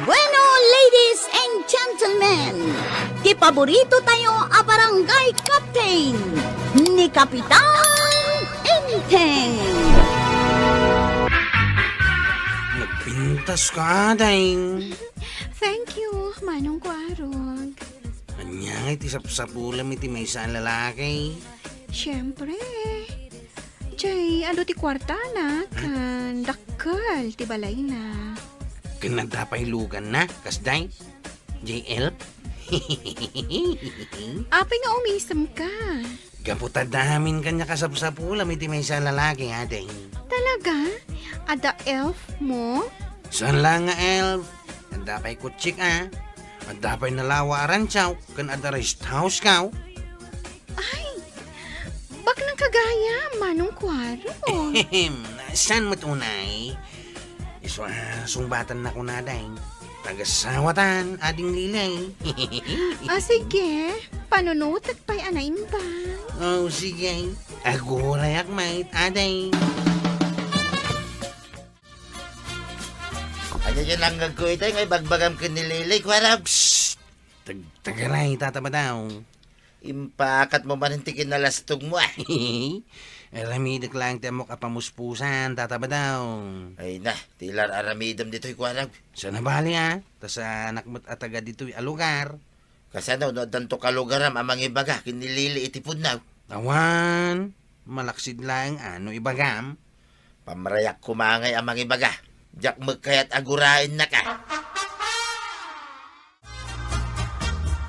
Bueno, ladies and gentlemen, ti paborito tayo a barangay captain ni Kapitan Enteng. Nagpintas ka, Ding. Thank you, Manong Kwarog. Anya, iti sapsapulam iti may sa lalaki. Siyempre. Jay, ano ti kwarta na? Kan dakkel ti balay na. Kanadapay lugan na, kasday. JL? Apay nga umisam ka. Gaputadamin kanya kasapsapulam iti may sa lalaki, ha, Ding. Talaga? Ada elf mo? Saan lang nga, elf? Andapay kutsik, ah. Andapay nalawa aranchaw, kan ada rest house kaw. Ay, bak nang kagaya, Manong Kwarog. Saan mo tunay? Sungbatan na ko na, Ding. Tagasawatan, ading lilay. Sige, panunutat pa'y anayin ba? Oh, sige. Agurayak, mate, aday. Ano yun lang gagawin tayo ngay bagbagam ka nililay, Kwarog. Tagaray, tataba daw. Impakat mo manintikin na lastog mo ah. Aramidak lang temok apamuspusan, tataba daw. Ay na, tilar aramidam dito'y Kwarog. Sa nabali ha, tas anak mo't ataga dito'y alugar. Kasano, no, danto kalugaram amang ibaga, kinilili itipod na. Tawan, malaksid lang ano ibagam. Pamarayak kumangay amang ibaga. Diyak magkayat agurain na ka.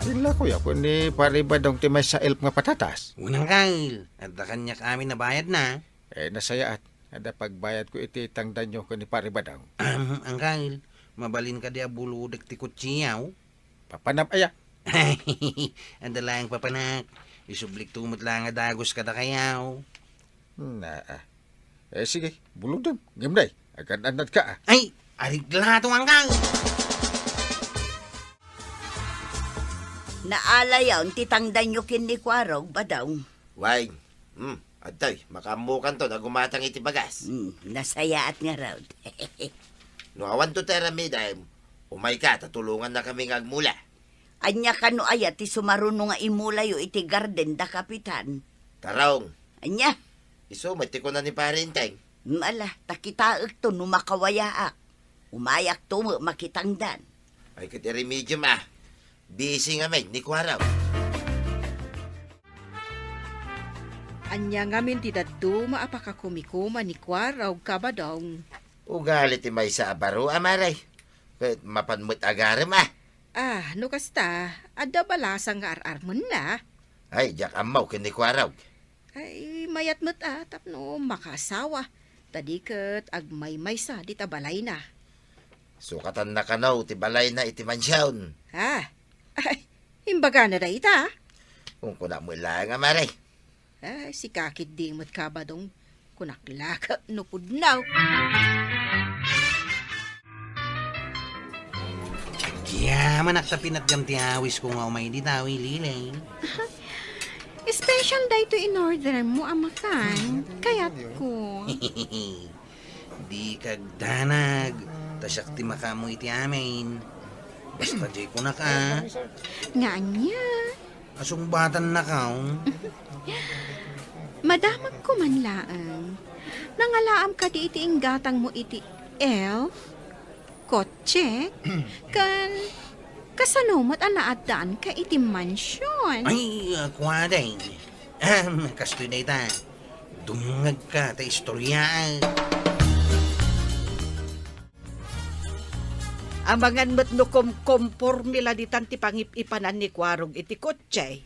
Sila kuya ko ni pariba dong timay sa elf nga patatas. Unang kail, at kanya kami nabayad na. Nasayaat. Ada pagbayad ko iti tangdan nyo ko ni pariba daw. Ang kail, mabalin ka dia buludak ti kutsiyaw. Papanap aya. Ang dalang papanak, isublik tumot lang nga dagos kada kayaw. Sige, buludom. Gimday. Agad anad ka ah. Ay, ariglato ang kail. Naalayaw, titangdan nyo kin ni Kwarog ba daw? Why? Aday, makamukan to na gumatang itibagas. Nasayaat nga raw. No awan to teramida, umay ka, tatulungan na kami ngagmula. Anya ka no ayat ti sumaruno nga imulayo iti garden da Kapitan. Tarong, Anya, iso, mati ko na ni parinteng. mala, takitaag to no makawayaak. Umayak to mo makitangdan. Ay kati remedium ah. Busy nga may, ni Kwarog. Anya nga min ti dadto maapakakumikuma ni Kwarog kabadong. Ugali ti may sa abaro, amaray. Kahit mapanmut agaram ah. No kasta, ada balasang nga ar-armon na. Ay, jak amaw kin ni Kwarog. Ay, mayat mo't tapno makasawa. Tadiket agmay-may sa di tabalay na. Sukatan na kanaw, ti balay na iti mansyawn. Ay, imbaga na da ita. Kung kuna mo lang, amaray. Ay, si kakit di mo't kabadong kunaklaka nupudnaw. Yaman at tapinat gam ti awis ko nga umay di tawi lilay. Special day to in order mo amakan. Kayat ko. Di kagdanag, tasyak ti makamu iti amin. Basta di ko na ka. Nga niya. Asong batan na ka. Madamag ko man laang. Nangalaam ka di iti inggatang mo iti elf, kotse, kan kasanumot anaadaan ka iti mansyon. Ay, kwaday. Kastoy na ita. Dungag ka, ta istorya. Amangan mo't no kompormila di tanti pangipanan ni Kwarog iti kotse.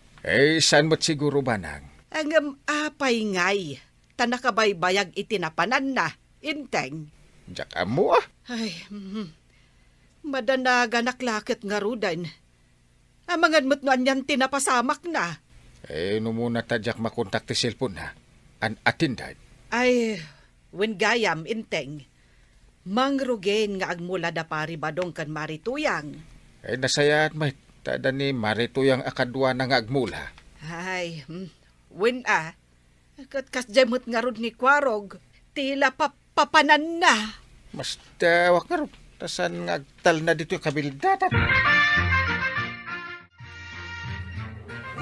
Saan mo't siguro banang? Ang apay ngay, tanakabaybayag iti napanan na, inteng. Diyak amo ah. Ay, madanaga naklakit nga rudan. Amangan mo't no anyan tinapasamak na. No muna tadyak makontak ti cellphone ha. An atindad. Ay, when gayam, inteng. Mangrugen nga agmula da pari badong kan marituyang. Nasayaat may tada ni marituyang akadwa na nga agmula. Ay, when kat jemot nga rod ni Kwarog, tila papanan na. Mas tawak nga ron. Tasan ngagtal na dito yung kabildatan.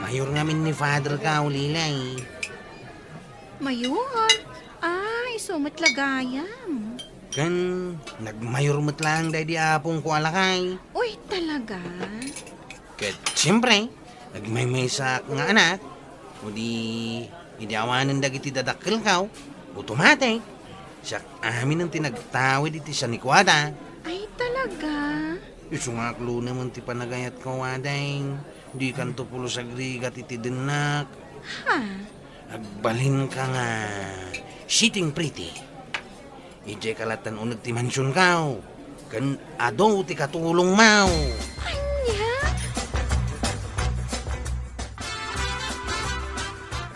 Mayor ngamin ni Father ka, Lilay. Mayor. Ay, sumat lagayam. Kan, nagmayor mo't lang dahil di apong ko alakay. Uy, talaga? Kat, siyempre, nagmaymay sa nga anak. O di awanan dagiti dadakkel ka. Automatic. Siya amin ang tinagtawid iti sa nikwada. Ay, talaga? Isungaklo naman ti panagayat ko, Wadeng. Di kanto pulo sa grigat iti denak. Ha? Agbalhin ka nga. Sitting pretty. Ije kalatan unag ti mansyon kao. Kan ado ti katulong mau. Anya?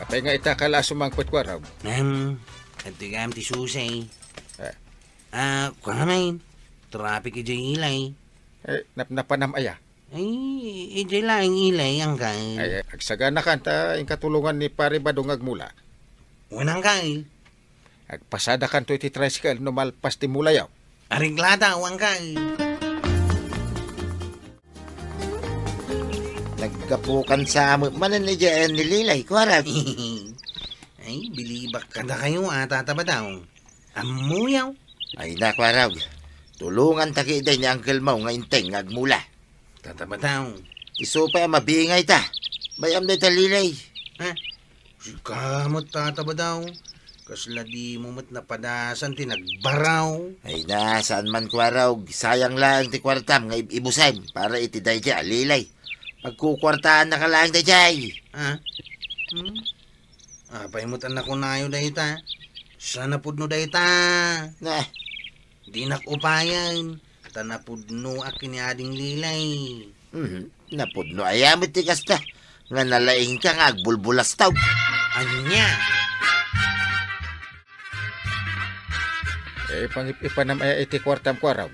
Apay nga itakala sumangpot ko raw. At tigam ti susay. Eh, Kumain. Traffic ije ilay. Napanam aya. Ay, ije laing ilay ang kail. Ay, agsagana kanta yung katulungan ni pare Badong agmula. Unang kail. Agpasada kanto iti tricycle no malpas ti mulayaw. Ariglada ang kail. Nagkapukan sa manan ni Jan ni Lilay, kuwarag. Ay, bilibak ka na kayo tata daw. Amuyaw. Ay na, kuwarag. Tulungan taki day ni Uncle Mau nga inteng ngagmula. Tata daw. Iso pa mabingay ta. Bayam day ta Lilay. Ha? Sikamot tata daw. Kasla di mo mat napadasan tinagbaraw. Ay na, saan man kuwarag. Sayang lang ti kwartam nga ibusan para iti day dya, Lilay. Pagkukwartaan na ka lang day jay. Ha? Paimutan na ko na yun dahi ta. Sana pudno dahi ta. Na, Di nakupayan. Tanapudno akin ni ading Lilay. napudno ayamit ti kasta. Nga nalaing ka nga agbulbulas taw. Anya? Ipanam aya iti kwartam ko raw.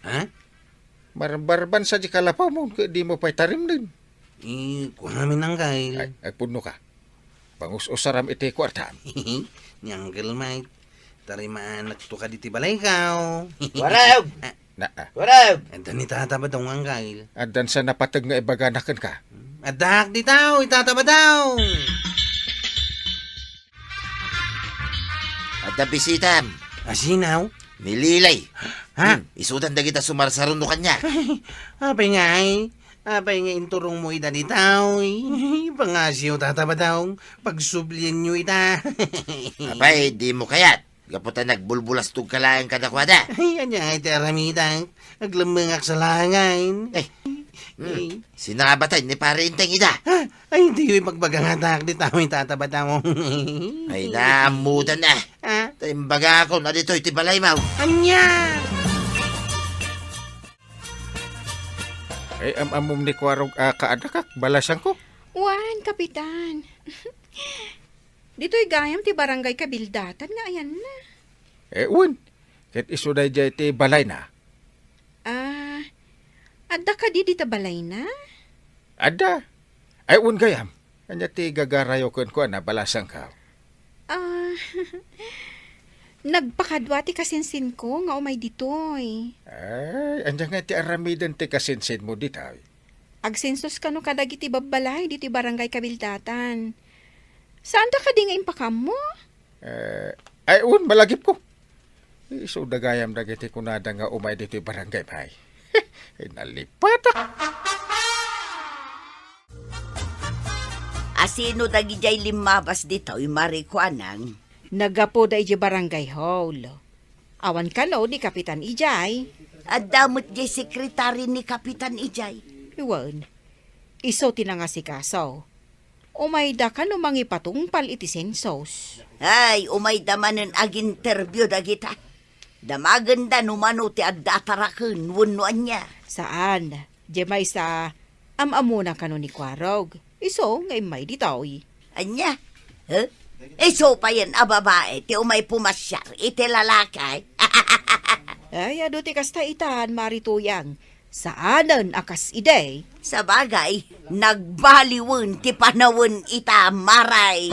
Ha? Barban sa di kalapaw mo, di mo pa'y tarim din. Kuhamin ang kail. Ay, puno ka. Pangus-usaram iti kwartam. Ni Uncle Mike. Tarimaan to ka diti balay kao. Warag! Na, Warag! Ito ni tata ba daw ang kail? adan sa napatag nga ibaganakan ka. Adak di tao, itataba daw. At nabisitam, Asinaw? ni Lilay. Ha? Isudan da kita sumarsaruno kanya. Apay nga ay. Apay nga inturong mo ita di tao. Pangasyo tataba daw. Pagsublian nyo ita. Abay, di mo kayat. Gaputan nagbulbulas tug kalaang kadakwada. Ay, anya ay teramitang. Aglamangak sa langain. Sinabatay ni pare inteng ida. Ay, hindi yung pagbagangatak di tao yung tataba daw. Ay naamudan na. Ha? Taimbaga ako na dito iti balay mau. Anya! Ay, amom ni kwarog kaadakak, balasang ko. Wan, kapitan. Dito'y gayam ti barangay kabildatan nga ayan na. Un, kahit isuday dya iti balay na. Adda ka di dita balay na? Ada. Ay, un gayam. Kanya ti gagarayo ko na balasang ka. Nagpakadwa ti kasinsin ko nga umay ditoy. Ay, andyan nga ti aramidan ti kasinsin mo dito. Agsensos ka no kadagiti babbalay diti barangay kabildatan. Saan da ka di nga impakam mo? Ay, un, malagip ko. Iso dagayam dagiti kunada nga umay dito barangay pay. Ay, nalipat ako. Asino dagijay limabas dito, marikuanang. Nagapo da ije barangay hall. Awan ka no di Kapitan Ijay. At damot di sekretary ni Kapitan Ijay. Iwan, iso tinangasikaso. Umay da ka no mangipatungpal iti sensos. Ay, umay damanen ag-interview dagita. Damaganda numano ti agdatarakun, wunuan niya. Saan? Jemay sa amamuna ka no ni Kwarog. Iso ngay may ditaw. Anya? Huh? So pa yan, babae, ti umay pumasyar, iti lalakay. Ay, ado ti kasta itan, marituyang. Saanan akas ide? Sa bagay, nagbaliwon ti panawon ita maray.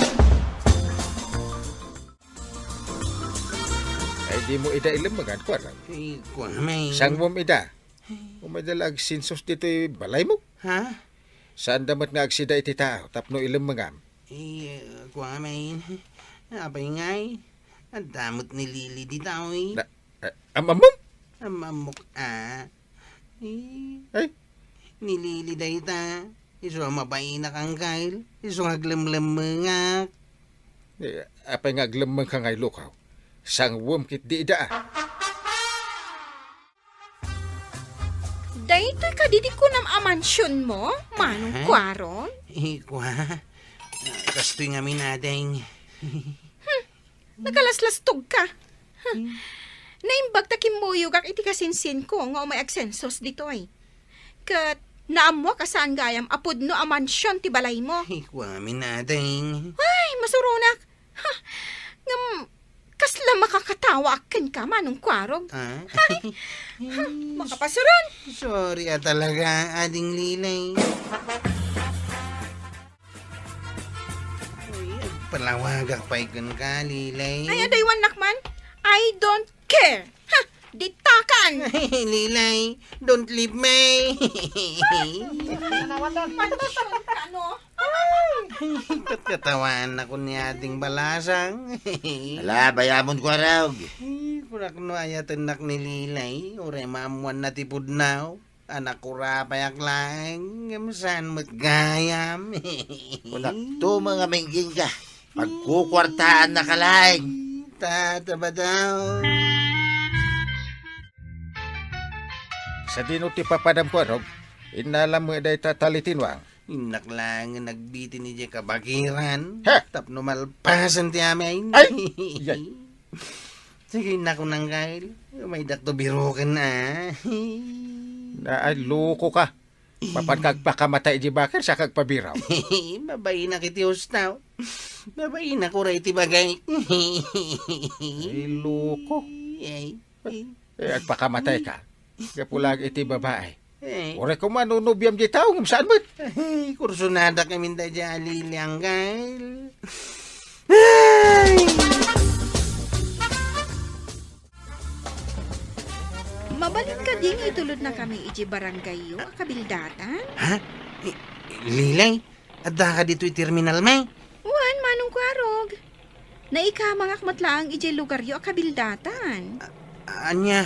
Ay, di mo ida ilambagan, kwaraw. Ay, may... Sang mo ida? Umadala ag sinsos dito balay mo. Ha? Saan damat nga agsida iti tao, tapno ilambagam. Ay, may... Abay ngay. Ang damot ni Lily di tao eh. Amamom? Ang mamok Ay, ni Lily day ta. Iso mabay na kang kail. Iso aglam-lam mga. apay nga aglamang ka ngay lukaw. Sang kit di ida. Dahito ka didi ko nam amansyon mo, manong kwaron. Kastoy nga minadeng. Nagalaslastog ka. Naimbag ta kimuyog ak iti kasinsin ko nga umay agsensos dito ay. Kat naamwa ka saan gayam apod no amansyon ti balay mo. Minadeng. Ay, masurunak. Ngam, kasla makakatawa akin ka manong kwarog. Makapasuron. Sorry talaga, ading Lilay. Palawagak pa ikan ka, Lilay. Ay, adaywan nakman. I don't care. Ditakan. Lilay, don't leave me. Amansyon ka, no? Katawan ako ni ating balasang. Ala, bayamon ko raw. Kurak no ayatan nak ni Lilay. Ure mamuan na tipod now. Anak ko rapayak lang. Gamsan mo't gayam. Kunak to mga mingging ka. Pagkukwartaan na kalaing. Tataba daw. Sa dino ti papadam ko, Rob, inalam mo day tatalitinwang. Inak lang nagbitin ni Jay kabagiran. Ha? Tapno malpasan ti amin. Ay! Yan. Sige na ko nang kail. May dakto birukan na. Na ay loko ka. Papagkagpakamatay di bakit sa kagpabiraw. Babay na kiti ustaw. Babay na ko ray ti bagay. Ay loko. Ay. Agpakamatay ka. Kapulag iti babae. Ay. Ore ko manunubyam di tao, saan mo? Ay, kursunada kami da dyan aliliang kail. Ay! Mabalin ka din itulod na kami iji barangay yo, kabildatan. Ha? Lilay? Adda ka dito terminal may? Wan, manong kwarog. Naikamang akmatlaang iji lugar yo, kabildatan. Anya,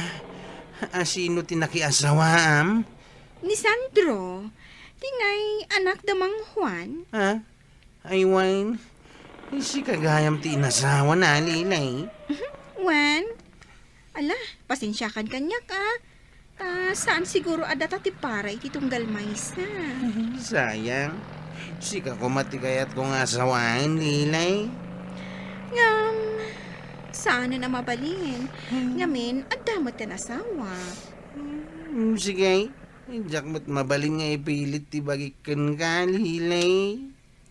sino tinakiasawaam? Ni Sandro, tingay anak damang Juan. Ha? Ay, wine. Si kagayam ti inasawa na, Lilay. Juan, ala, pasensyakan kanya ka. Saan siguro adata ti para iti tunggal mais na. Sayang. Si kakumati kayat kong asawaan, Lilay. Ngam, saan na mabalin? Ngamin, adamot ka asawa. Sige. Diyak mo't mabalin nga ipilit ti bagikan ka, Lilay.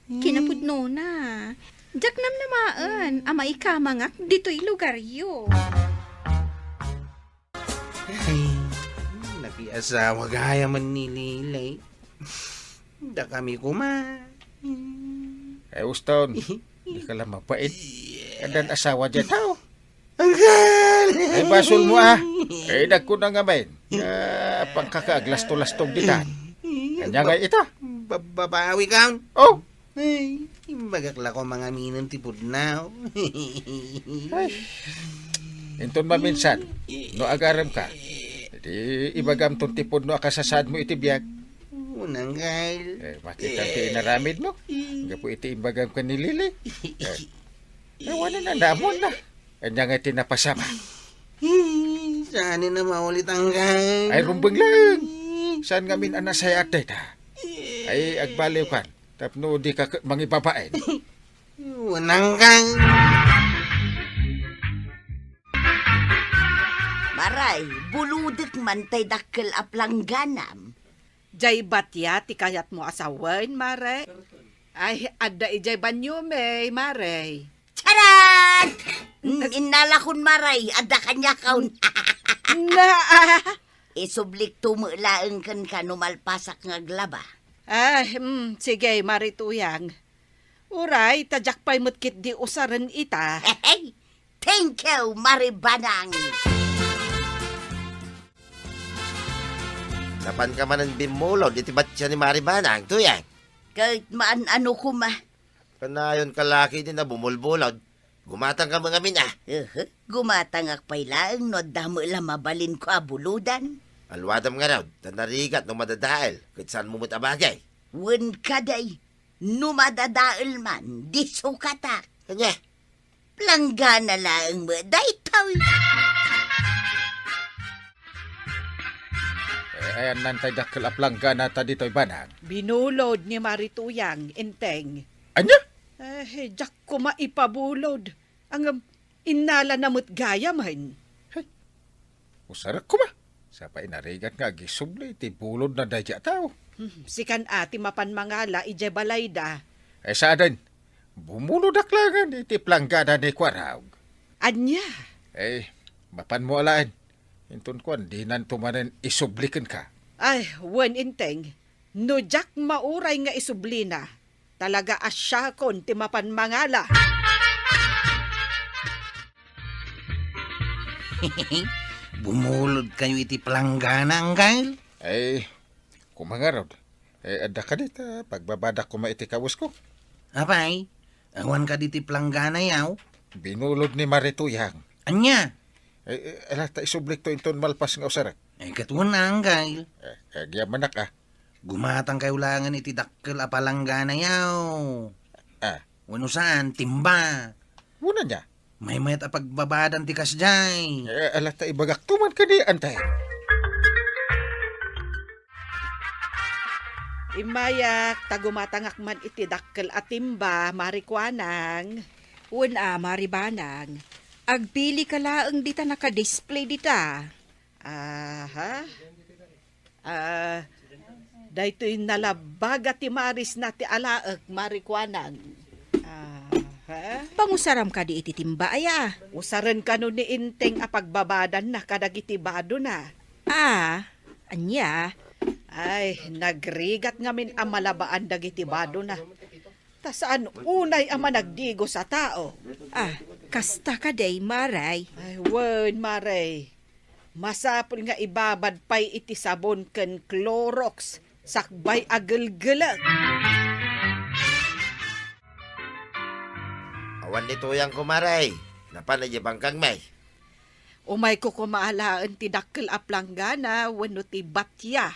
Kinapudno na. Diyak nam namaan, ama ikamangak dito'y lugar yo. Ay, nakiasawa gaya man ni Lilay. Da kami Ay, Uston, di ka lang mapait. Kadan asawa dyan tao. Ay, basol mo Ay, nagko na nga main. Pangkakaaglasto-lastog ditan. Kanya nga ita. Babawi ka. Oh, Ay, bagakla ko mga minang tipod na. inton maminsan, no agaram ka. Di ibagam ton tipod no akasasad mo iti biyag. Unang kail. Makita ti inaramid mo. Nga po iti ibagam ka ni Lili. Wala na namon na. Kanya nga tinapasama. Saan na maulit ang kail? Ay rumbang lang. Saan nga min anasay ate ta? Ay agbaliw kan. Tapno di ka mangibabain. Unang kail. Maray, buludik man tay dakkel aplangganam. Jay batya ti kayat mo asawan, Mare. Ay, adda ijay banyo, may, Mare. Charan! Inalakon maray, ada kanya kaun. Na, Isublik tumulaang kan ka numalpasak nga glaba. sige, Mare tuyang. Uray, tadyak pa'y mutkit di usaran ita. Hey, Thank you, Maribanang. Napan ka man ang bimulod, itibat siya ni Maribanang, tuyang. Kahit maan-ano ko ma. Kanayon kalaki din na bumulbulod. Gumatang ka mga mina. Gumatangak pa'y laang no damo lang mabalin ko abuludan. Alwadam nga raw, tanarigat no madadael, kahit saan mo mutabagay. Wen kaday, numadadaal man, di sukata. Kanya, Planggana lang mo, daytaw. Ayan nantay dakkel aplangga na ta dito'y banang. Binulod ni Marituyang, Inteng. Anya? Jak ko maipabulod. Ang inala namut gaya man. Usarak ko ba? Sa pa inarigat nga gisubli, ti bulod na dadya tao. Sikan ati mapan mangala ije balayda. Ay sa adan, bumulod aklangan, iti planggada ni Kwaraw. Anya? Mapan mo alaan. Intun ko, di nan tumanan isublikan ka. Ay, wen Inteng. No jak mauray nga isublina. Talaga asya kon ti mapan mangala. Bumulod kayo iti planggana, Anggail. Kumangarod. Ada ka dita, pagbabadak ko maiti kawus ko. Apay, awan ka diti planggana yaw. Binulod ni Marituyang. Anya? Alata isublik to inton malpas nga usarak. Katuan na, Anggail. Gyamanak ah. Gumatang kayo langan iti dakkel a palanggana yaw. Wano saan, timba. Muna niya. May mayat a pagbabadan ti kasjay. Alata ibagak tuman ka di antay. Imayak, tagumatangak man iti dakkel at timba, Marikwanang. Una, Maribanang. Agpili ka laang dita naka-display dita. Aha. Daytoy nalabaga ti Maris na ti alaag, Marikwanang. Aha. Pangusaram ka di iti timba, aya. Usaran ka no ni Inteng a pagbabadan na kadagitibado na. Anya. Ay, nagrigat ngamin ang malabaan dagitibado na. Ta saan unay ama nagdigo sa tao? Kasta ka day, Maray. Ay, wen, Maray. Masapul nga ibabad pay iti sabon ken Clorox sakbay agel-gelag. awan ni tuyang kumaray. Napan na bangkang may. Umay ko kumaalaan ti dakkel a planggana wenno ti batya.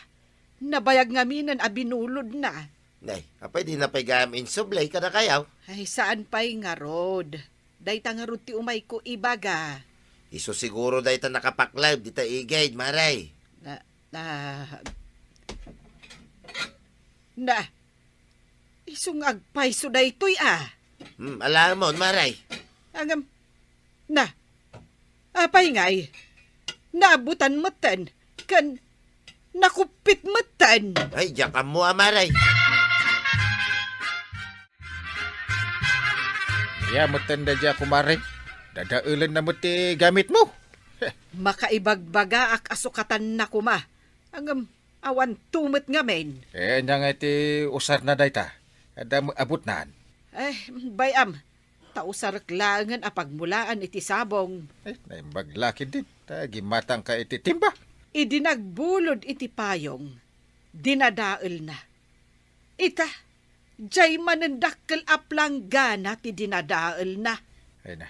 Nabayag ngaminan a binulod na. Nay, apay di napay gayam insublay kada kayaw. Ay, saan pa'y nga rod? Dayta nga rod ti umay ko ibaga. Iso siguro dahi ta nakapaklaw, di ta igay, maray. Isong agpay so daytoy Alam mo, maray. Agam, apay ngay. Naabutan matan, kan nakupit matan. Ay, jakam mo, maray. Matanda dya kumaray. Dadaulan na mo ti gamit mo. Makaibagbaga ak asukatan na kuma. Ang awan tumot nga men. Anya nga iti usar na dayta. Ada mo abutnan. Bayam. Tausarak langan apagmulaan iti sabong. Naimbaglakin din. Gimatang ka iti timba. Idinagbulod iti payong. Dinadaal na. Ita, jay manandakkel aplanggana ti dinadaal na.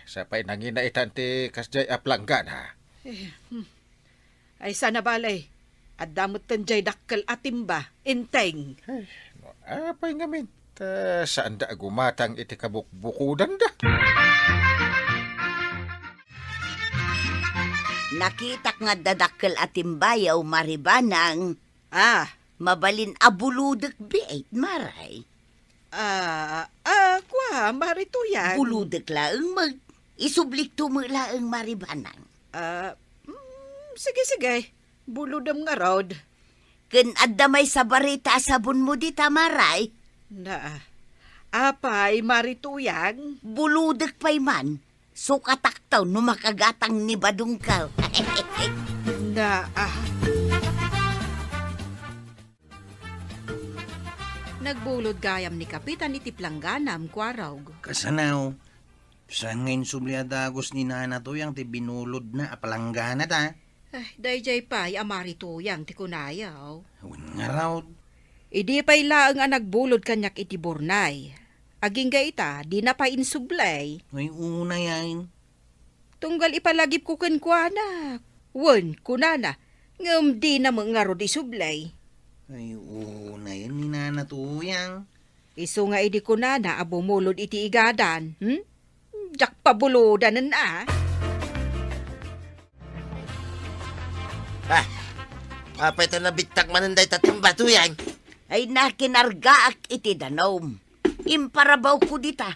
Sapay nangina itan ti kasjay aplanggan ha. Ay sana balay. At damot tan jay dakkel atimba, Inteng. Apay ngamin. Saan da gumatang iti kabukbukudan da? Nakitak nga dadakkel atimbayaw, Maribanang. Mabalin abuludek biait, Maray. Kwa, Marituyang. Buludek laeng isublik tumulaeng, Maribanang. Sige. Buludam nga rod. Ken addamay sa barita sabon mo di Maray. Apay, Marituyang. Buludek pa'y man. Sukataktaw no makagatang ni badungkaw. Nagbulod gayam ni Kapitan iti Plangganam, Kwaraw. Kasanaw, Saan ngayon subliadagos ni Nana Tuyang ti binulod na apalanggana ta? Ay, dayjay pa'y amari tuyang ti kunayaw. Awan nga raw. Idi pa'y laang ang nagbulod kanyak iti Bornay. Aging ita, di na pa insublay. Ay una yan. Tunggal ipalagip ko kenkwana. Wen, kunana. Ngam di na mangaro di sublay. Ay una yan ni Nana Tuyang. Iso nga idi kunana abumulod iti igadan. Jak pabulodan na. Apay ta na bitak mananday tatimba tuyang. Ay nakinargaak iti danom. Imparabaw ko dita.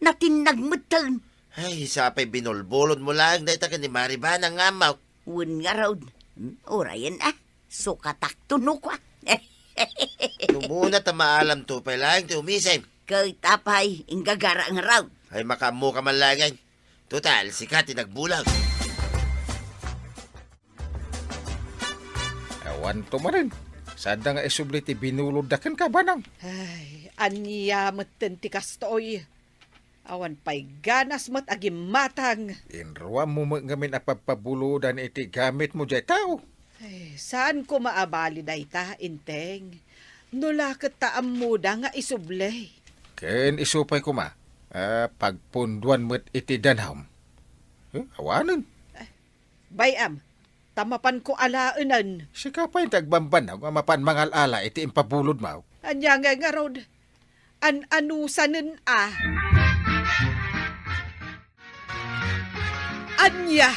Natinagmutan. Ay, sapay binulbulod mo lang day ta ni Maribana nga amaw. Wen nga raw. Orayan Sukatak tuno ko. Numuna ta maalam to pa lang ti umisay. Kay tapay, ingagara nga raw. Ay makamu ka man lang. Total, sikat nagbulag. Awan to manin. Sada nga isubli ti binulod daken ka banang. Ay, anya maten ti kastoy. Awan pa'y ganas mat agim matang. Inruwa mo ngamin apagpabulodan iti gamit mo jay tao. Ay, saan ko maabali dayta, inteng? Nulaket taam muda nga isublay. Ken isupay ko ma. Pagpunduan mo't iti danham. Awanan. Bayam, tamapan ko alaanan. Sika pa yung tagbamban nga mapan mangalala iti impabulod mo. Anya nga rod. Anusanen Anya,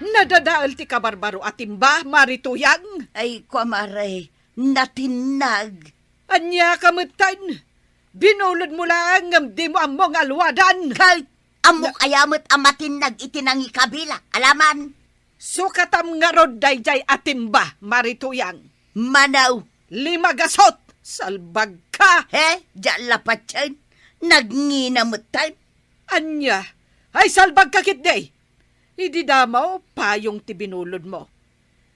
nadadaal ti kabarbaro atimba, marituyang. Ay, kwamaray, natinag. Anya kamutan. Binulod mo lang ngam di mo among alwadan. Kay, amok ayamot amatinag itinangi kabila. Alaman, Sukatam nga rod dayjay atimba, marituyang. manaw. 5 gasot, salbag ka. Diyan lapat yan. Nagninamutan. Anya, ay salbag ka kitday. Idi damaw, payong ti binulod mo.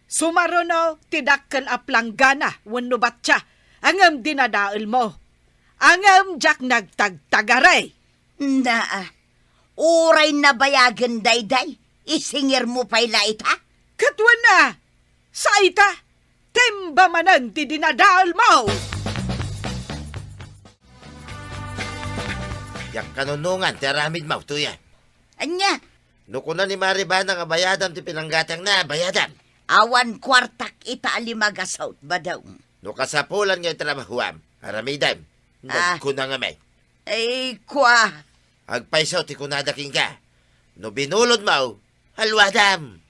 Sumarono, tidakkel aplanggana, wano batya, angam dinadaal mo. Angam jak nagtagtagaray. Uray na bayagan dayday. Isingir mo pa'y laita. Katwan na, sa ita, temba manan ti dinadaal mo. Yang kanunungan, ti aramid mo tuyan. Anya, Nuko na ni Maribana nga bayadam ti pinanggatang na bayadam. awan kwartak ita alimagasaut ba daw? No kasapulan nga trabahuam. Aramidam. Nagkuna nga may. Ay, kwa. Agpaisaw ti kunadaking ka. No binulod mo, halwadam.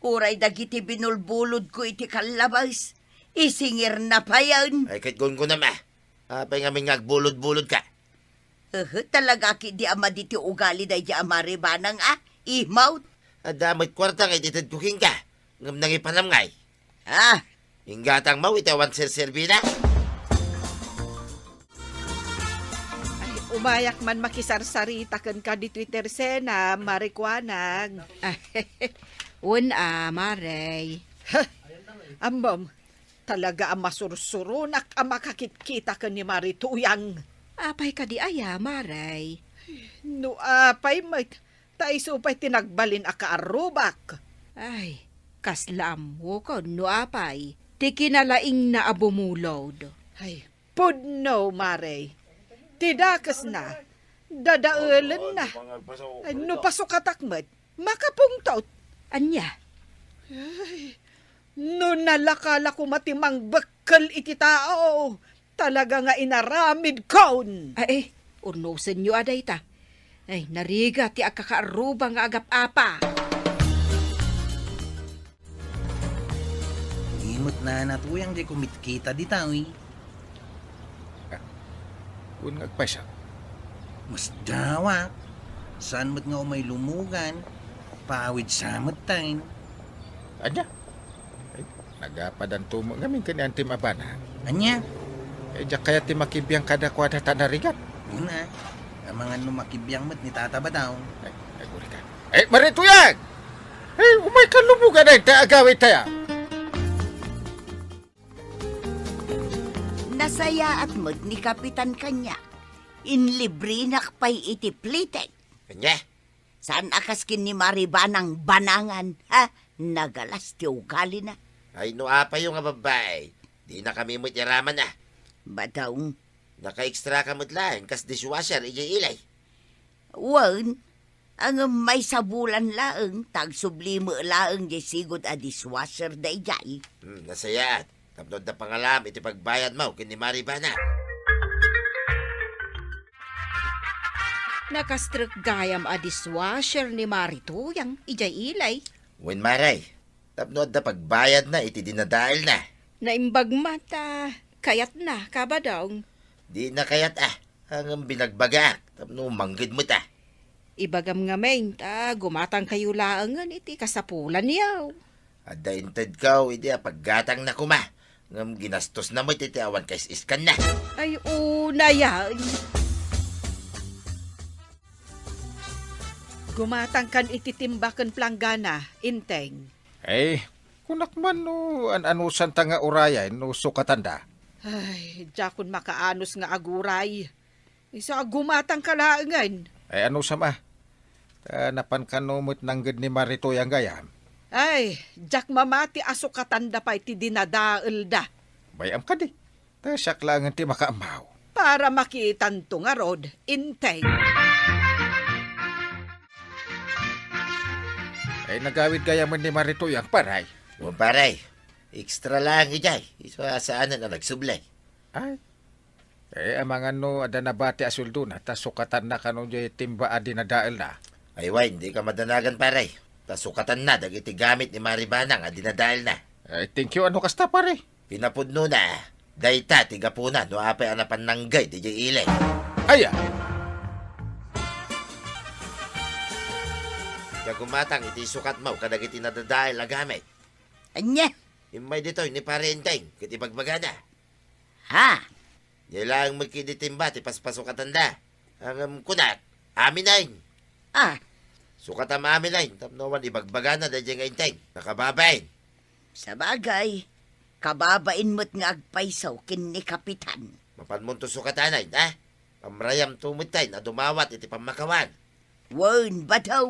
Uray dagiti binulbulod ko iti kalabas. Isingir na pa yan. Ay kitgun ko na ma. Apay nga may ngagbulod-bulod ka. Talaga ki di ama diti ugali day di amaribanang imaut. Adamit kwarta nga ititid kuking ka. Ngam nang ipanamngay. Ah, Inggatang mau itawan serservina. Ay, umayak man makisarsarita kan ka di Twitter sena, marikwanag. Un maray. Ambam, talaga ang masursurunak ang makakit-kita ka ni Marituyang. Apay ka di aya, maray. No apay, taiso pa'y tinagbalin a kaarubak. Ay, kaslam mo ko, no apay. Ti kinalaing na abumulod. Ay, pudno, Maray. Tidakas na. Dadaulan na. Ay, no pasukatakmat, makapungtot. Anya, No nalakala ko matimang bakal iti tao. Talaga nga inaramid kaun. ay, unusin nyo aday ta. Ay, nariga ti akakaarubang nga agap-apa. Imot na natuyang di kumitkita di tawi. Un ngagpaisaw. Mas dawa. Saan mo't nga umay lumugan? Pawid samot tayo. Anya? Ay, nagapadan tumo ngamin kani antim abana. Anya? Diyak kaya ti makibiyang kada kwada ta narigat. Una. Ang mga numakibiyang mo't ni tata ba daw? Ay, guri ka. Marituyag! Ay, umay ka lumugan ay ta agawit taya. nasaya at mod ni Kapitan kanya. Inlibre nakpay iti plitek. Kanya, Saan akaskin ni Maribanang banangan, ha? Nagalas ti ugali na. Ay nuapa yung nga babae. Di na kami mo't yaraman na. Badaw, Naka-extra ka mo't lang, kas dishwasher, ijay ilay. wan, ang may sabulan laeng, tag sublimo laeng di sigod a dishwasher da ijay. Nasayat. Tapnod na pangalam, iti pagbayad mo, kini Maribana. Nakastruk gayam a dishwasher ni Marituyang ijay ilay. Wen Maray, tapnod na pagbayad na, iti dinadail na. Naimbag mata, kayat na kabadaw. Di na kayat hanggang binagbagak, tapno manggid mo ta. Ibagam nga main ta, gumatang kayo laangan iti kasapulan niyaw. At dainted ka, hindi paggatang na kuma. Ngam ginastos na mo iti awan kais iskan na. Ay, una yan. Gumatang kan ititimbakan planggana, inteng. Eh, kunak man no, anusan ta nga urayay no sukatanda. Ay, jakon makaanos nga aguray. Isa gumatang kalaangan. Ay, ano sama? Napan ka no mo't nanggid ni Marituyang gayam. Ay, jak mamati asukatanda pa iti dinadaal da. Bayam ka di. Tasyak lang ti makaamaw. Para makitan to nga rod, inteng. Ay, nagawid gayam ni Marituyang paray. O paray, extra lang ijay. Iso asaanan na nagsublay. Ay. Amangan no, ada na bati asuldo na, tas sukatan na kanon jay timba adi na dael na. Ay why, hindi ka madanagan paray. Tasukatan na, dagiti gamit ni Maribanang, adinadail na. Ay, thank you, ano kasta pare? Pinapudno na, dayta, tigapuna, no apay anapan nanggay, di jay ilay. Aya, Kagumatang, iti sukat mo, kadagiti nadadail na gamit. Anya, Imay dito, ni parenteng, kiti bagbagana. ha? Nilang magkiditimba, ti paspasukatan da. Ang kunak, aminain. Ah, Sukat ang aminain, tapnowan ibagbagana, da jay ngainteng, nakababain. sa bagay, kababain mo't nga agpaisaw kin ni Kapitan. Mapanmunto sukatanay, ha? Pamrayam tumutay na dumawat iti pamakawan. Wan, badaw.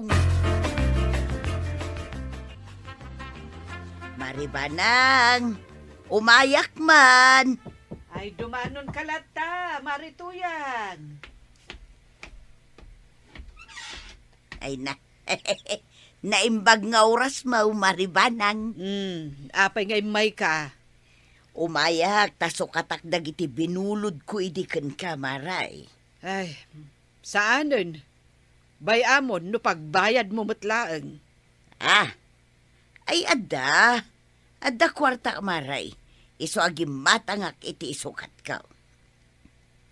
Maribanang, umayak man. Ay, dumanon kalata, Marituyan. Ay na, naimbag nga oras mo, Maribanang. Apay ngay may ka. Umayak, tasukatak dagiti binulod ko idikan ka, Maray. Ay, saanon? Bayamon, no pagbayad mo matlaang. Ah, ay adda kwarta, Maray. Iso agi matangak iti isukat ka.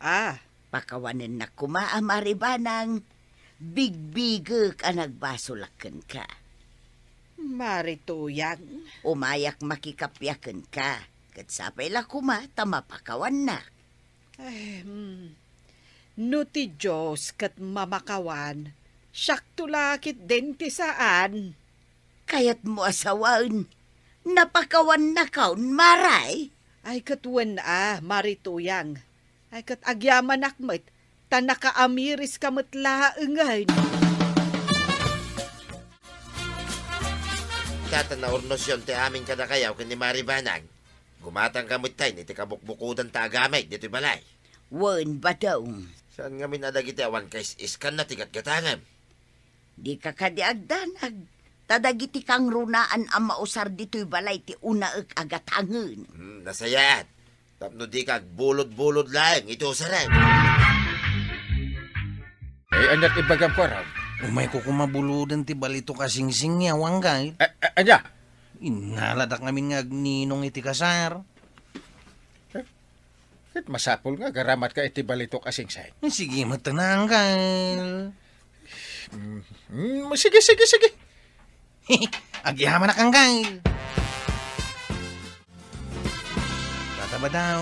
Ah, Pakawanan na kuma, Maribanang. Bigbigek ang nagbasulakan ka. Marituyan. Umayak makikapyakan ka. Kat sapay la kuma, tamapakawan na. Ay, no ti Diyos kat mamakawan, siyak tulakit din ti saan. Kayat mo asawan, napakawan na kaun, Maray. Ay katuan Marituyang. Ay kat agyaman akmet, tanakaamiris kamet laengan. Kata na ornosyon ti amin kada kayaw kani Maribanang. Gumatang kamot tayo, iti kabukbukudan ta agamay, dito balay. Wan ba daw? Saan nga minadagiti awan kais iskan na tigat gatangan? Di ka kadiagdanag. Tadagiti kang runaan ang mausar dito'y balay ti unaek agatangen. Nasayat. Tapno di kag bulod-bulod lang, ito saran. ay anyat ibagam ko raw. Umay ko kumabuludan ti balito kasing-sing niya, wanggay. Anya, Inaladak namin nga ninong iti kasar. ket masapol nga garamat ka iti balitok asingsay. Sige, matananggal. Sige. Agyaman na kang gail. Tataba daw,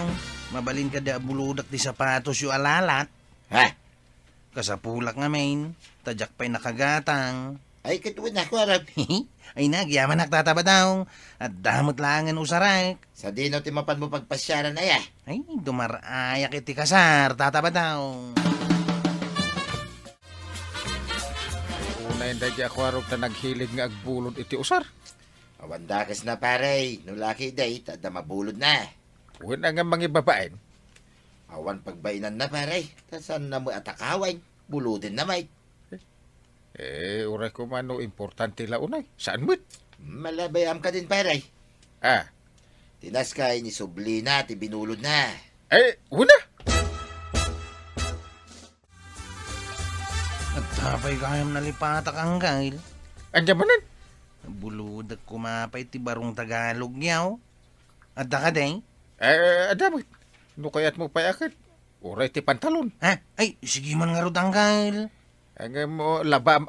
mabalin ka da buludak ti sapatos yu alalat. Ha? Kasapulak nga main, tadyak pa'y nakagatang. Ay, katuwan ako, arap. Ay nagyaman nagtataba daw, at damot langan usaray. Sa dinaw ti mapan mo pagpasyaran na ya. Ay, dumarayak iti kasar, tataba daw. Una Unayin da ako arog na naghilig nga agbulod iti usar. Awan dakas na pare, no laki day, tada mabulod na. Uwan na nga mga babaen. Awan pagbainan na pare, tasan na mo atakawan, buludin na may. Uray ko mano, importante la unay. Saan mo't? Malabayam ka din pare. Ah, Tinaskay ni Sublina, ti binulod na. una. Nagtapay kayam nalipatak ang gail. Andiyan manan. Buludag kumapay ti barong Tagalog niyaw. At ka day? Adamit. No kaya't mo payakat. Uray ti pantalon. Ha? Ay, sige man nga rod ang gail. Ang mo labam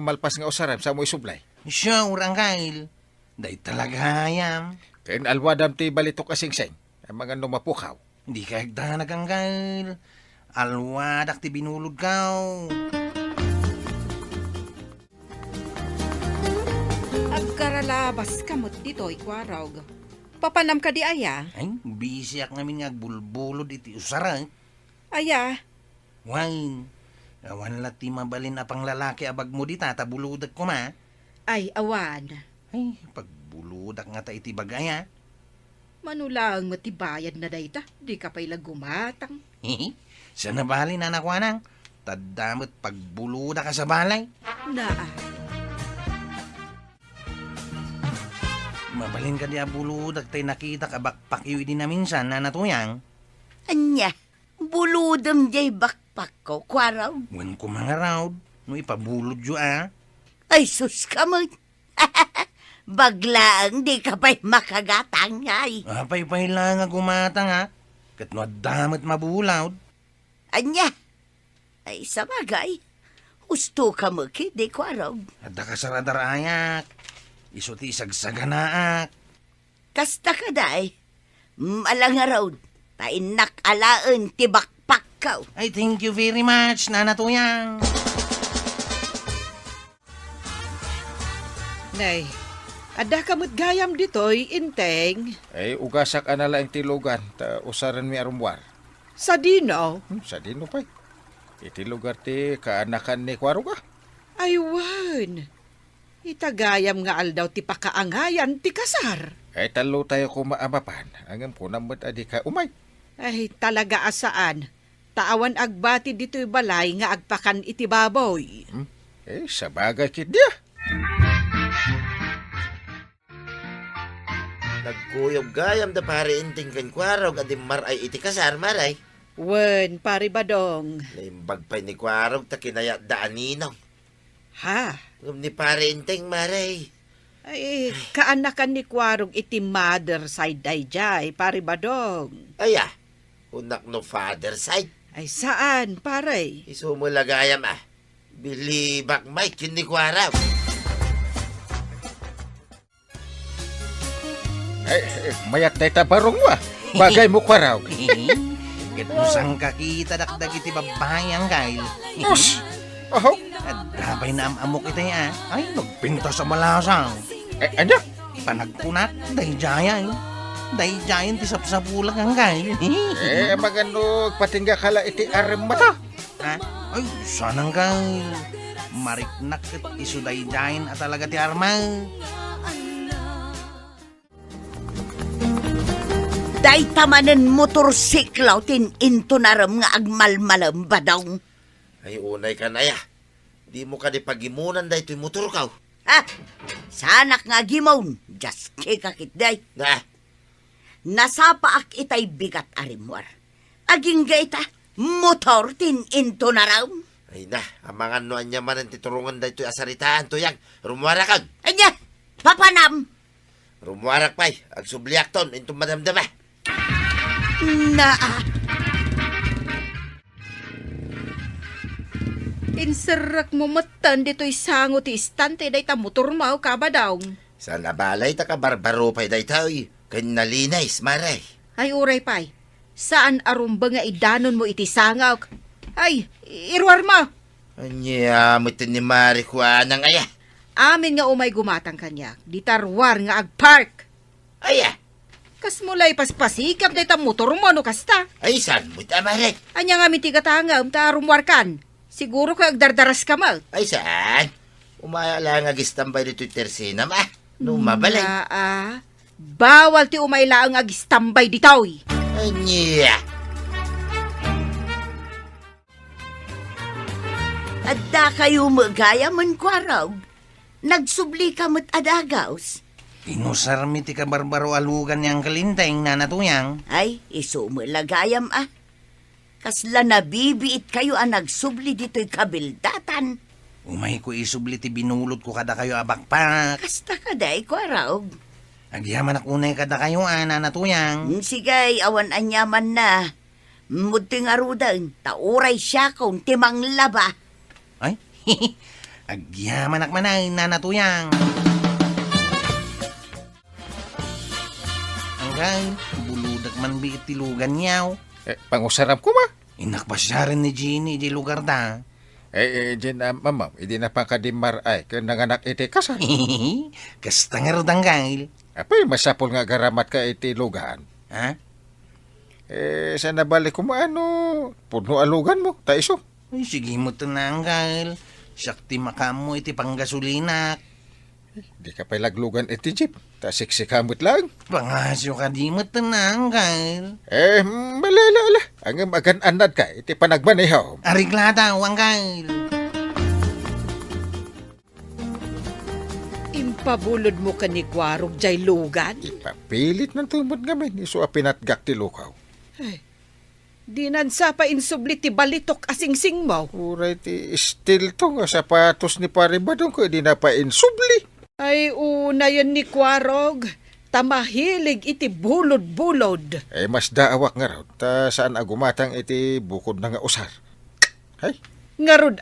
malpas nga usaram sa mo isublay. Siya, urang gail. Day talaga hayam. Kain alwadam ti balitok kasing-sing. Ang mga numapukaw. Hindi ka hagdanag ang gail. Alwadak ti binulod kaw. Agkaralabas kamot dito, ikwarog. Papanam ka di aya? Ay, busy ak namin nga agbulbulod iti usaran. Aya, Wine. Awan la ti mabalin na pang lalaki abag mo di tatabuludag ko ma. ay awan. Ay, pagbuludak nga ta iti bagaya. Manulang matibayad na dayta, di ka pa'y lagumatang. Sa nabali na nakwanang. Tadamot pagbuludak ka sa balay. Naa, Mabalin ka di abuludak tay nakita ka bakpak yu di na minsan na natuyang. Anya, buludom jay bakpak ko, kwaraw. Wan ko mga raud. No ipabulod yu Ay, sus ka mo. Baglaang di ka pa'y makagatang ay. Apay-pay lang nga gumatang Kat no damot mabulaw. Anya, ay sa bagay. Husto ka mo di kwaraw. Adda ka sa radarayak. Iso ti sagsaganaak. Kasta ka day. Malang araw, tainak alaan ti bakpak ka. Ay, thank you very much, nanatuyang. Nay, ada kamot gayam ditoy, inteng. Ugasak anala ang tilugan. Ta usaran mi arumwar. Sa dino, Sa dino pa'y. Iti lugar ti kaanakan ni Kwaro ka. aywan. Itagayam nga aldaw ti pakaangayan ti kasar. Talo tayo kumaamapan. Angam ko namot adi ka umay. Ay, talaga asaan. Taawan agbati dito'y balay nga agpakan iti baboy. Sa bagay kit dia. Nagkuyog gayam da pare inting kan kwaraw, adim maray iti kasar maray. Wen, pari badong. Laimbag pa'y ni kwaraw, ta kinayat da aninong. Ha? Ngum ni pare inting maray. Ay, kaanakan ni Kwarog iti mother side day jay, pari badong. Aya, unak no father side. Ay, saan, pare? Isumula gayam Bilibak Mike, yun ni kwaraw. Mayat na itabarong mo Bagay mo Kwaraw. Kat musang kakita dakdag iti babayang gail. Us! Oh, At dabay na amok ito Ay, nagpinta sa malasang. anya? Panagpunat, dayjayan. Dayjayan ti sapsapulag ang gail. Magano patingga kala iti arem mata. Ha? Ay, sanang gail. Mariknak at iso dayjayan at talaga ti armal. Day tamanen motorsiklaw tin intonaram nga agmalmalam badong. Ay, unay ka na Di mo ka di pagimunan da ito'y motor ka. Ha? Sanak nga gimon. Just kikakit day. Na, Nasapaak itay bigat arimwar. Aging gaita, motor tin intonaram. ay na, amangan no anya man ang titurungan da ito'y asaritaan to yang. Rumwarakag. Anya, papanam. Rumwarak pa'y, agsubliak ton, intong madamdama. Naa. inserak mo matan dito'y sango ti istante day ta motor mo kabadaw. Sa nabalay ta ka barbaro pa'y da ito'y. Kanalinays, maray. Ay, uray pay. Saan arumba nga idanon mo iti sangaw? Ay, irwar mo. Anya, mutin ni Marijuana nga Amin nga umay gumatang kanya. Di tarwar nga agpark. Aya, Kas mulay paspasikap day ta motor mo no kasta. ay saan mo maray? Anya nga miti katanga ta arumwar kan. Siguro ka agdardaras ka mal. Ay saan? Umaya lang nga gistambay dito tersinam no mabalay. Bawal ti umayla ang agistambay ditaw. Anya. Adda kayo magaya man kwaraw. Nagsubli ka mo't adagaws. Pinusar mi ti kabarbaro alugan niyang kalinteng nanatuyang. Ay, iso mo lagayam Kasla nabibiit kayo nagsubli dito'y kabildatan. Umay ko isubli ti binulot ko kada kayo abakpak. Kasta ka day kwaraw. Agyaman akunay kada kayo nanatuyang. Sigay, awan anyaman na. Muting arudan, tauray siya kung timang laba. Ay, agyaman akmanay nanatuyang. Angay, buludak man biit tilugan niyaw. Pangusarap ko ma. Inakpasyaran ni Ginny di lugar da. Jen, mama, hindi na pangkadimar ay, kung nanganak iti kasal. Kasta nga rodang gail. Apay, masapol nga garamat ka iti lugan. Ha? Sa nabalik ko maano, puno alugan mo, taiso. Ay, sige mo to na ang gail. Sakti makamo iti panggasulinak. Di ka pa'y laglugan iti jeep, ta siksikamot lang. Pangasyo ka di mo to na ang gail. Malala. Ang magan-anad ka, iti panagmanihaw. Ariglata ang gail. Impabulod mo ka ni Kwarog jay lugan. Ipapilit ng tumod ngamin, iso a pinatgak ti lukaw. Di nansa pa insubli ti balitok asingsing mo. Uray ti still to nga sapatos ni Paribadong ko, di na pa insubli. Ay una yan ni Kwarog. Tamahilig iti bulod-bulod. Mas daawak nga raw, ta saan agumatang iti bukod na nga usar. Hay, Ngarod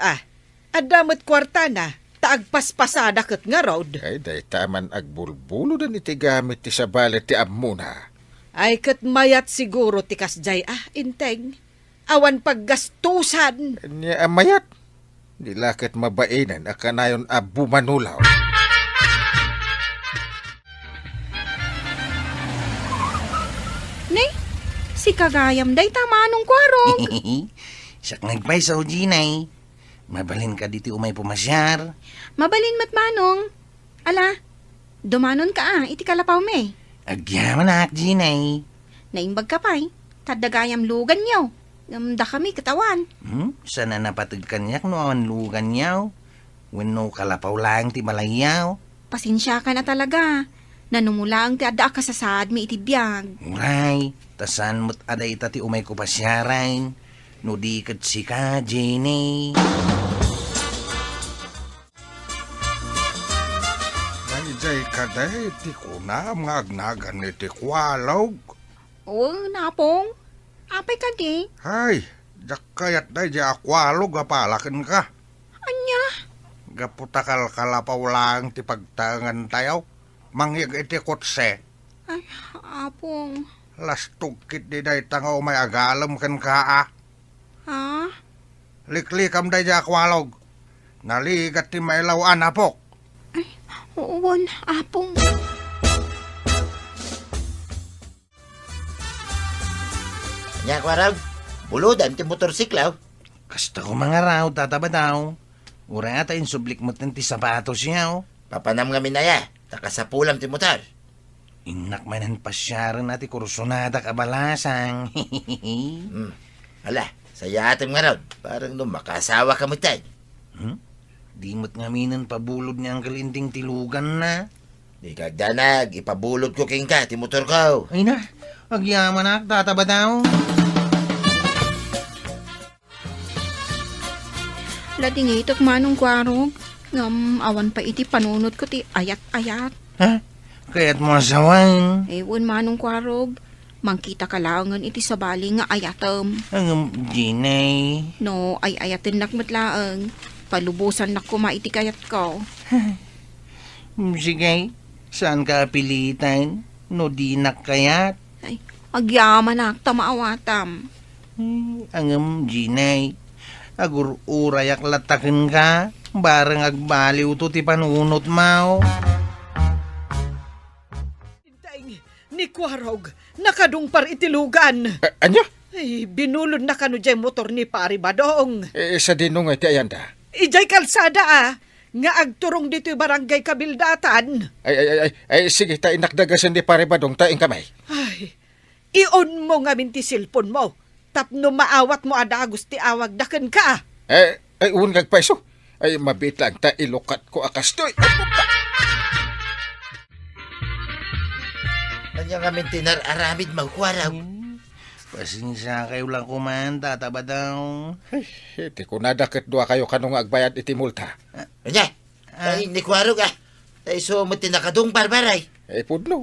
adamot kwarta na. Taagpaspasada kat ngarod. ay day taman agbulbulo dan iti gamit ti sabalit ti amuna. Ay kat mayat siguro ti kasjay inteng. Awan paggastusan. Anya amayat, dilakit mabainan akanayon abumanulaw. Nay, si kagayam day tamanong kwarog. Sak nagpay sa ujinay. Mabalin ka diti umay pumasyar. Mabalin mat manong. Ala, dumanon ka iti kalapaw me. Agyaman na Ginay. Naimbag ka pa'y, tadagayam lugan niyo. Da kami katawan. Sana napatid kanyak no awan lugan yaw. Wenno kalapaw lang ti malayaw. Pasensya ka na talaga. Nanumula ang ti adda ka sa saad mi iti biyag. Uray, tasan mo't aday tati umay ko pasyaran. No di kat si ka, Jenny. Jay kaday, ti ko na mga agnagan ni ti kwalog. Oo, napong. Apay ka di. Hay, jak kayat day di akwalog apalakin ka. Anya? Gaputakal kalapaw lang ti pagtangan tayo. Mangyag iti kotse. Ay, apong. Lastog kit di day tangaw may agalam kan ka Ha? Liklikam day di akwalog. Naligat ti mailaw anapok. Oo, apong. Nya Kwarog, buludan ti motorsiklaw. Kasta ko mga raw, tataba daw. Uray ata insublik mo ti sapatos yaw. Papanam nga minaya, takasapulam ti motor. Inak manan pasyaran ati kursonada kabalasang. Hala, saya ating nga raw, parang nung makasawa ka mo tayo. Di mo't ngaminan pabulod niya ang kalinding tilugan na. Di kagdanag, ipabulod ko king ka, ti motor ko. Ay na, agyaman na, tataba daw. Lading itok manong kwarog. Awan pa iti panunod ko ti ayat-ayat. Ha? Kaya't mo asawan. Ewan manong kwarog. Mangkita ka langan iti sabali nga ayatom. Ang Ginay. No, ay ayatin nakmatlaang. Palubusan na kumaiti kayat ko. Sige, saan ka pilitan? No di nakayat. Ay, agyaman na tamaawatam. Ang Ginay. Agur urayak latakin ka. Barang agbaliw to ti panunot mo. Ni Kwarog, nakadungpar itilugan. Anya? Ay, binulod na kano jay motor ni Pari Badong. Sa dinong iti ayanda. Ijay kalsada nga agturong dito'y barangay kabildatan. Ay, sige, ta inakdagasan di pare badong taing kamay. Ay, ion mo nga minti silpon mo. Tapno maawat mo ada gusti awag daken ka. Ay, un kag paiso. Ay, mabit lang ta ilukat ko akas to'y. Kanya nga mintinar aramid magkwaraw. Pasensya kayo lang kuman, tatabadaw. Iti ko nadakit dua kayo kanong agbayad iti multa. Kanya, ay nikwarog Ay so mo tinakadong barbaray. Pudno,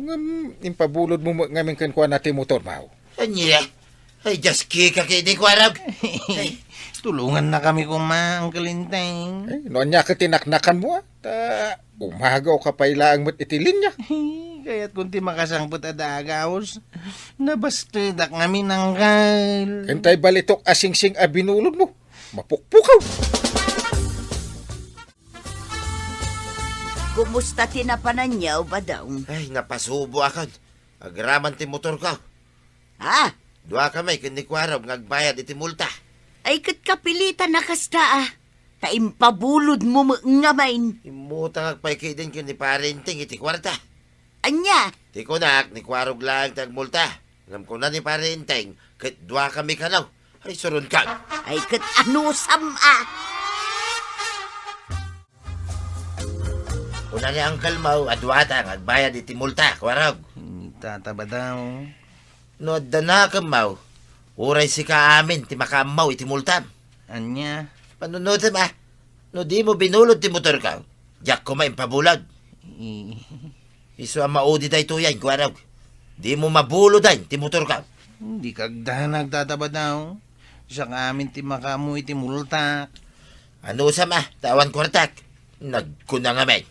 impabulod mo ngamin kankuha natin motor, Mau. Kanya, ay just kika kay nikwarog. Ay, Tulungan na kami kuman, Uncle Inteng. Noon niya ka tinaknakan mo, umagaw ka pa ilaang mo't itilin niya. Kaya't kunti makasangpot adagaos, nabastidak kami ng kail. Kantay balitok asing-sing abinulod mo, mapukpukaw. Kumusta tinapanan niya ba daw? ay napasubo akon. Agraman ti motor ko. Ha? Dua kamay ken nikwarog ngagbayad iti multa. Ay kat kapilitan na kasta Taimpabulod mo ngamain. Imutang agpay kay din ken ni parenting iti kwarta. Anya? Ti kunak nikwarog lang tag multa. Alam ko na ni parenting ket dua kami kanaw. Ay suron ka. Ay kat anusam Una ni Uncle Mau adwata ngagbayad iti multa kwarog. Tatabadaw. No dana ka Mau. Uray si ka amin ti makamaw iti multam. Anya? Panunod no di mo binulod ti motor ka. Diyak ko maimpabulod. Iso ang maudi tayo tuyan, kwarog. Di mo mabulodan ti motor ka. Hindi kagda nagtatabadaw. Siya amin ti makamu iti multa. Ano sa tawan kwartak. Nagkuna nga men.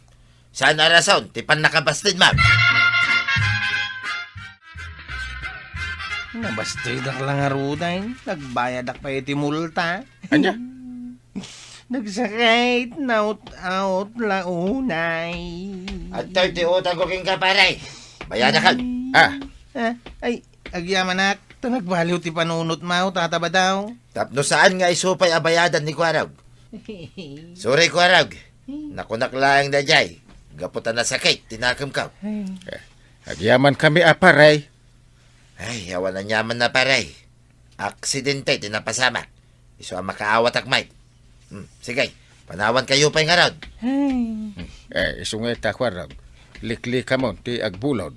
Saan arason, ti pan nakabastid ma'am. Nabastidak lang aruday. Nagbayadak pa iti multa. Anya? Nagsakit, out launay. At ti utang ko king kaparay. Bayada ka. Ay, agyamanak. Nagbaliw ti panunot mau, tatabadaw. Tapno saan nga isupay abayadan ni kwarog. Sorry kwarog. Nakunak lang na jay. Gaputan na sakit, tinakam ka. Agyaman kami aparay. Ay, awan na nyaman na paray. Aksidente, tinapasama. Iso ang makaawat akmay. Sige, panawan kayo pa yung arod. Isungay takwarag. Likli ka mo, ti agbulod.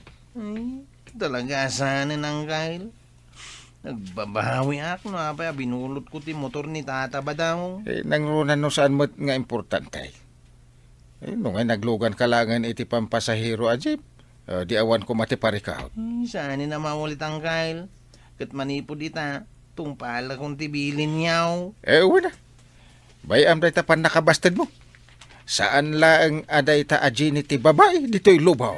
Talaga sana ng kail. Nagbabawi ako no apay binulot ko ti motor ni tata badaw. Nangrunan no saan mo nga importante. Nung ay naglugan kalangan iti pampasahero a jeep. Di awan ko matiparikaw. Sana na maulit ang kail. Kat manipod ita, tungpala kong tibilin niyaw. Wala. Bayam day tapan nakabastad mo. Saan laang aday ta ajini ti babae dito'y lubaw.